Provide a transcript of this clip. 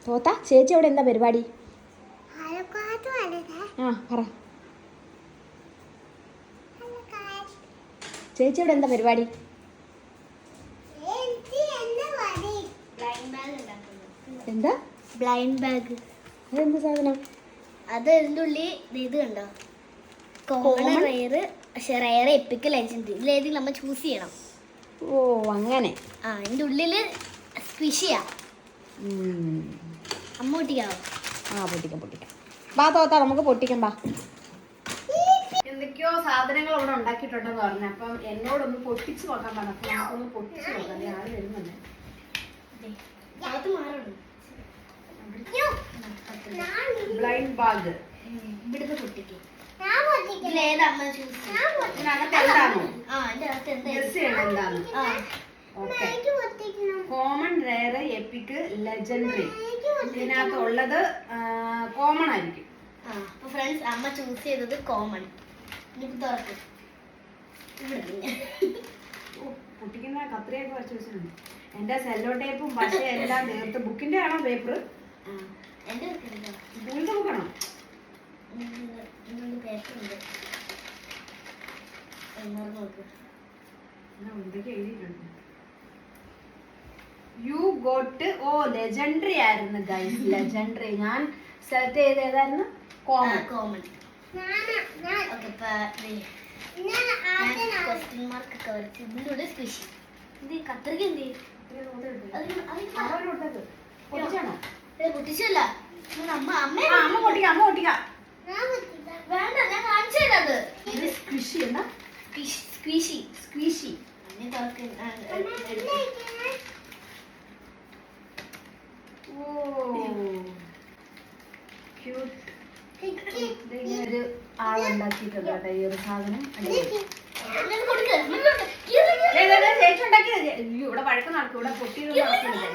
തോത്ത ചേച്ചി അവിടെ എന്താ പരിപാടി? ആ പറ ചേച്ചി അവിടെ എന്താ പരിപാടി? എന്താ ബ്ലൈൻഡ് ബാഗ്? അതെന്ത് സാധനം? അത് ഇതിൻ്റെ ഉള്ളിൽ ഇത് കണ്ടോ, കോമൺ, റെയർ, പക്ഷെ റെയർ, എപ്പിക്, ലെജൻഡ്, ഇതിലേതെങ്കിലും നമ്മൾ ചൂസ് ചെയ്യണം. ഓ അങ്ങനെ. ആ ഇതിൻ്റെ ഉള്ളിൽ സ്ക്വിഷിയാ. അമ്മ പൊട്ടിക്കാവോ? ആ പൊട്ടിക്കാം പൊട്ടിക്കാം. ബാ തോത്താ നമുക്ക് പൊട്ടിക്കാം. ബാ. എന്തൊക്കെയോ സാധനങ്ങൾ ഇവിടെ ഉണ്ടാക്കിയിട്ടുണ്ടെന്ന് പറഞ്ഞു. അപ്പം എന്നോടൊന്ന് പൊട്ടിച്ച് നോക്കാൻ പറഞ്ഞു. അപ്പം നമുക്കൊന്ന് പൊട്ടിച്ച് നോക്കാം. ആര് വരുന്നുണ്ട്? ബ്ലൈൻഡ് ബാഗ് ഇവിടുന്ന് പൊട്ടിക്കും. Common, rare, epic, legendary. ഇതിനകത്തുള്ളത് കോമൺ ആയിരിക്കും. അപ്പൊ ഫ്രണ്ട്സ് അമ്മ ചൂസ് ചെയ്തത് കോമൺ. പൊട്ടിക്കുന്ന കത്രിയൊക്കെ വരച്ച് വെച്ചിട്ടുണ്ട്. എന്റെ സെല്ലോ ടേപ്പും പക്ഷേ എല്ലാം നേരത്തെ ബുക്കിന്റെ ആണോ പേപ്പർ? സ്കൂളിന്റെ ബുക്കാണോ? എന്തൊക്കെ എഴുതിയിട്ടുണ്ട്. You got. ഓ ലെജൻഡറി ആയിരുന്നു ഗൈസ്. ലെജൻഡറി. ഞാൻ സെലക്ട് ചെയ്ത് ഏതായിരുന്നു? കോമൺ. കോമൺ. ക്വസ്റ്റ്യൻ മാർക്ക് ഒക്കെ വരച്ച് ഇതിൻ്റെ ഉള്ളിൽ സ്പെഷ്യൽ. ഇത് കത്രിക എന്ത് പൊട്ടിച്ചല്ല. അമ്മ പൊട്ടിക്കാം. അമ്മ പൊട്ടിക്കാം. വേണ്ട, ഞാൻ കാണിച്ചു തരാത്. ഇത് സ്ക്വിഷി. എന്താ സ്ക്വീഷി? സ്ക്വിഷി. ഒരു ആളുണ്ടാക്കിയിട്ടുണ്ട് കേട്ടോ ഈ ഒരു സാധനം. ചേച്ചി ഉണ്ടാക്കിയത് ഇവിടെ വഴക്ക് നടക്കും. ഇവിടെ പൊട്ടിയത് നടക്കുന്നില്ല.